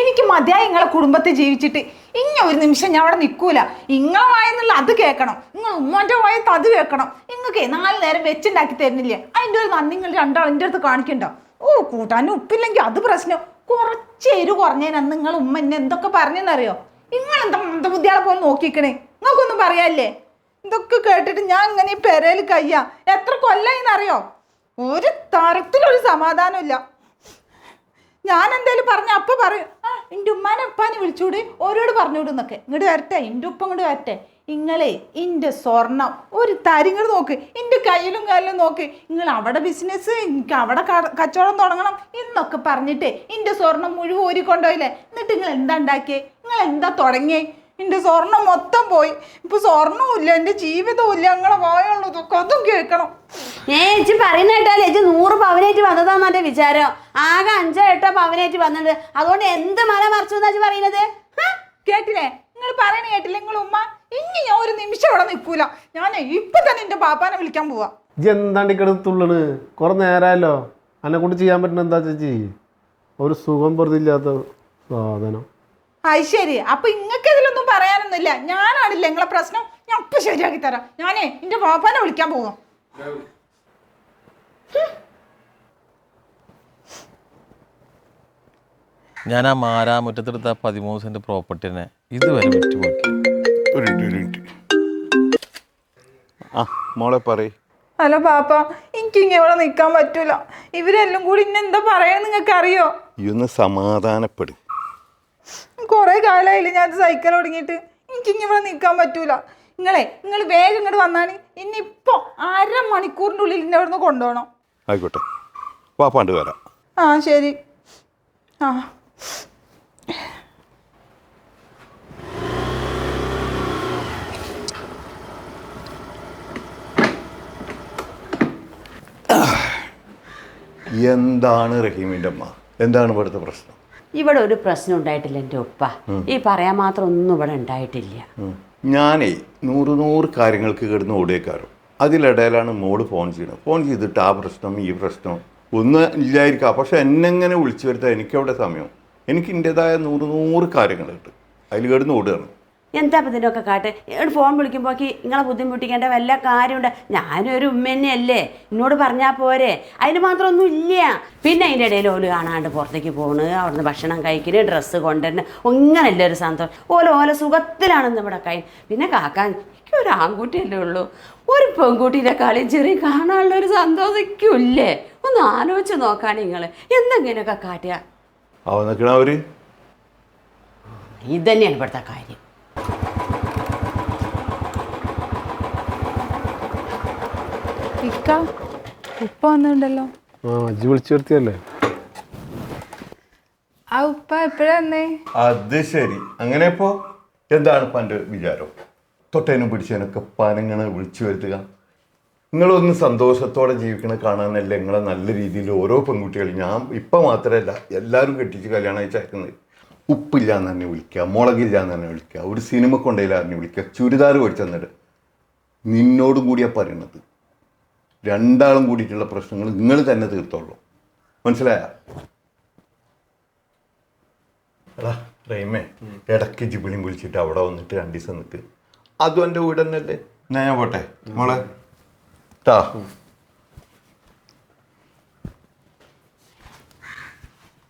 എനിക്ക് മതിയായി നിങ്ങളെ കുടുംബത്തെ ജീവിച്ചിട്ട്. ഇനി ഒരു നിമിഷം ഞാൻ അവിടെ നിൽക്കൂല. നിങ്ങളെ വായെന്നുള്ള അത് കേൾക്കണം, നിങ്ങൾ ഉമ്മാന്റെ വായത്ത് അത് കേൾക്കണം. നിങ്ങൾക്ക് 4 നേരം വെച്ചുണ്ടാക്കി തരുന്നില്ലേ, അതിൻ്റെ ഒരു നന്ദി നിങ്ങൾ രണ്ടാളും എൻ്റെ അടുത്ത് കാണിക്കണ്ടോ? ഓ, കൂട്ടാനും ഉപ്പില്ലെങ്കിൽ അത് പ്രശ്നം. കുറച്ച് എരിവ് കുറഞ്ഞതിന് നിങ്ങൾ ഉമ്മ എന്നെ എന്തൊക്കെ പറഞ്ഞെന്നറിയോ? നിങ്ങൾ എന്താ മന്ദബുദ്ധിയാളെ പോലെ നോക്കിക്കണേ? നിങ്ങൾക്കൊന്നും പറയാല്ലേ? ഇതൊക്കെ കേട്ടിട്ട് ഞാൻ ഇങ്ങനെ ഈ പെരയിൽ കയ്യാ. എത്ര കൊല്ലായിന്നറിയോ? ഒരു തരത്തിലൊരു സമാധാനമില്ല. ഞാൻ എന്തേലും പറഞ്ഞ അപ്പ പറയും, എൻ്റെ ഉമ്മാനെ ഉപ്പാനെ വിളിച്ചൂടെ, ഓരോട് പറഞ്ഞുവിടുന്നൊക്കെ. ഇങ്ങോട്ട് വരട്ടെ, എൻ്റെ ഉപ്പ ഇങ്ങോട്ട് വരട്ടെ. നിങ്ങളെ എൻ്റെ സ്വർണം ഒരു തരിങ്ങൾ നോക്ക്, എൻ്റെ കയ്യിലും കാലിലും നോക്ക്. നിങ്ങൾ അവിടെ ബിസിനസ്, എനിക്ക് അവിടെ കച്ചവടം തുടങ്ങണം എന്നൊക്കെ പറഞ്ഞിട്ട് എൻ്റെ സ്വർണം മുഴുവൻ ഊരിക്കൊണ്ടുപോയില്ലേ? എന്നിട്ട് നിങ്ങൾ എന്താ ഉണ്ടാക്കിയേ? നിങ്ങൾ എന്താ തുടങ്ങിയേ? എൻ്റെ സ്വർണം മൊത്തം പോയി. ഇപ്പൊ സ്വർണ്ണവും ഇല്ല, എൻ്റെ ജീവിതവും ഇല്ല. നിങ്ങളെ വായുള്ളതൊക്കെ അതും കേൾക്കണം. ചേച്ചി പറയുന്ന കേട്ടാലേ, ചേച്ചി 100 പവനായിട്ട് വന്നതാന്ന് എൻ്റെ വിചാരം. ആകെ 5-8 പവനായിട്ട് വന്നിട്ടുണ്ട്. അതുകൊണ്ട് എന്ത് മല മറിച്ചു എന്നാ പറയുന്നത്? കേട്ടില്ലേ? നിങ്ങൾ പറയണ കേട്ടില്ലേ? നിങ്ങൾ ഉമ്മ ഇനി ഞാൻ ഒരു നിമിഷം അവിടെ നിൽക്കൂല. ഞാൻ ഇപ്പൊ തന്നെ എൻ്റെ പാപ്പാനെ വിളിക്കാൻ പോവാ. എന്താണ്ടി കിടത്തുള്ളണ്? കുറെ നേരമല്ലോ. എന്നെ കൊണ്ട് ചെയ്യാൻ പറ്റുന്ന എന്താ ചേച്ചി? ഒരു സുഖം വെറുതില്ലാത്ത സാധനം. അത് ശരി. അപ്പൊ ഇങ്ങക്ക് ഇതിലൊന്നും പറയാനൊന്നുമില്ല. ഞാനാണില്ല നിങ്ങളെ പ്രശ്നം. ഞാൻ ഇപ്പൊ ശരിയാക്കി തരാം. ഞാനേ എൻ്റെ പാപ്പാനെ വിളിക്കാൻ പോവാം. ഞാൻ ആ മാരാമുറ്റത്തെടുത്ത 13 സെന്റ് പ്രോപ്പർട്ടിനെ ഇതുവരെ വിറ്റുപോക്കി. ഒരു മിനിറ്റ്. മോളെ പറയ്. ഹലോ പാപ്പ, എനിക്ക് ഇങ്ങനെ നിൽക്കാൻ പറ്റൂല. ഇവരെല്ലാം കൂടി ഇന്നെ എന്താ പറയാൻ നിങ്ങൾക്ക് അറിയോ? ഈ ഒന്ന് സമാധാനപ്പെടും. കുറെ കാലമായില്ലേ ഞാൻ സൈക്കിൾ തുടങ്ങിയിട്ട്. എനിക്കിങ്ങനെ നിൽക്കാൻ പറ്റൂല. നിങ്ങൾ വേഗം ഇങ്ങോട്ട് വന്നാണ്. ഇന്നിപ്പോ 1/2 മണിക്കൂറിൻ്റെ ഉള്ളിൽ ഇന്നെ അവിടെ നിന്ന് കൊണ്ടുപോകണം. ആയിക്കോട്ടെ, പാപ്പാണ്ട് വരാം. ആ ശരി. ആ എന്താണ് റഹീമിൻ്റെ അമ്മ, എന്താണ് ഇവിടുത്തെ പ്രശ്നം? ഇവിടെ ഒരു പ്രശ്നം ഉണ്ടായിട്ടില്ല എൻ്റെ ഉപ്പ. ഈ പറയാൻ മാത്രം ഒന്നും ഇവിടെ ഉണ്ടായിട്ടില്ല. ഞാനേ 100 കാര്യങ്ങൾക്ക് കിടന്ന് ഓടിയേക്കാറും അതിലിടയിലാണ് മോള് ഫോൺ ചെയ്യണം. ഫോൺ ചെയ്തിട്ട് ആ പ്രശ്നം ഈ പ്രശ്നം ഒന്നും ഇല്ലായിരിക്കാം. പക്ഷെ എന്നെങ്ങനെ വിളിച്ചു വരുത്താൻ എനിക്കവിടെ സമയം. എനിക്ക് എൻ്റെതായ 100 കാര്യങ്ങളുണ്ട്. അതിൽ കിടന്ന് ഓടുകയാണ്. എന്താ അപ്പം ഇതിനൊക്കെ കാട്ടെ? ഫോൺ വിളിക്കുമ്പോഴേക്ക് നിങ്ങളെ ബുദ്ധിമുട്ടിക്കേണ്ട വല്ല കാര്യമുണ്ട്? ഞാനൊരു ഉമ്മ തന്നെയല്ലേ, എന്നോട് പറഞ്ഞാൽ പോരെ? അതിന് മാത്രം ഒന്നും ഇല്ല. പിന്നെ അതിൻ്റെ ഇടയിൽ ഓല് കാണാണ്ട് പുറത്തേക്ക് പോണ്, അവിടുന്ന് ഭക്ഷണം കഴിക്കല്, ഡ്രസ്സ് കൊണ്ടുവരുന്ന, ഒങ്ങനല്ല ഒരു സന്തോഷം. ഓല സുഖത്തിലാണെന്ന് ഇവിടെ പിന്നെ കാക്കാൻ എനിക്കൊരു ആൺകുട്ടിയല്ലേ ഉള്ളൂ. ഒരു പെൺകുട്ടീൻ്റെ കളി ചെറിയ കാണാനുള്ളൊരു സന്തോഷിക്കില്ലേ? ഒന്ന് ആലോചിച്ച് നോക്കാൻ നിങ്ങൾ എന്തെങ്കിലുമൊക്കെ കാട്ടുക. അവര് ഇതന്നെയാണ് ഇവിടുത്തെ കാര്യം. ഉപ്പ വന്നിട്ടുണ്ടല്ലോ. അജി വിളിച്ചു വരുത്തിയല്ലേ? ആ ഉപ്പ എപ്പോഴാ വന്നേ? അത് ശരി. അങ്ങനെ ഇപ്പോ എന്താണ് ഇപ്പം എൻ്റെ വിചാരം? തൊട്ടേനും പിടിച്ചതിനൊക്കെ പനങ്ങനെ വിളിച്ചു വരുത്തുക. നിങ്ങളൊന്ന് സന്തോഷത്തോടെ ജീവിക്കണ കാണാനല്ലേ നിങ്ങളെ നല്ല രീതിയിൽ ഓരോ പെൺകുട്ടികളും, ഞാൻ ഇപ്പം മാത്രമല്ല എല്ലാവരും കെട്ടിച്ച് കല്യാണം അയച്ചയക്കുന്നത്. ഉപ്പില്ല എന്ന് തന്നെ വിളിക്കുക, മുളകില്ല എന്ന് തന്നെ വിളിക്കുക, ഒരു സിനിമ കൊണ്ടേലും അറിഞ്ഞ് വിളിക്കുക, ചുരിദാർ മേടിച്ചു തന്നിട്ട്. നിന്നോടും കൂടിയാണ് പറയണത്. രണ്ടാളും കൂടിയിട്ടുള്ള പ്രശ്നങ്ങൾ നിങ്ങൾ തന്നെ തീർത്തോളൂ. മനസ്സിലായ? എടാ റഹീമേ, ഇടയ്ക്ക് ജിബിളിയും വിളിച്ചിട്ട് അവിടെ വന്നിട്ട് 2 ദിവസം നിൽക്ക്. അതും എൻ്റെ വീട് തന്നെയല്ലേ. ഞാൻ പോട്ടെ മോളെ. ട്ടാ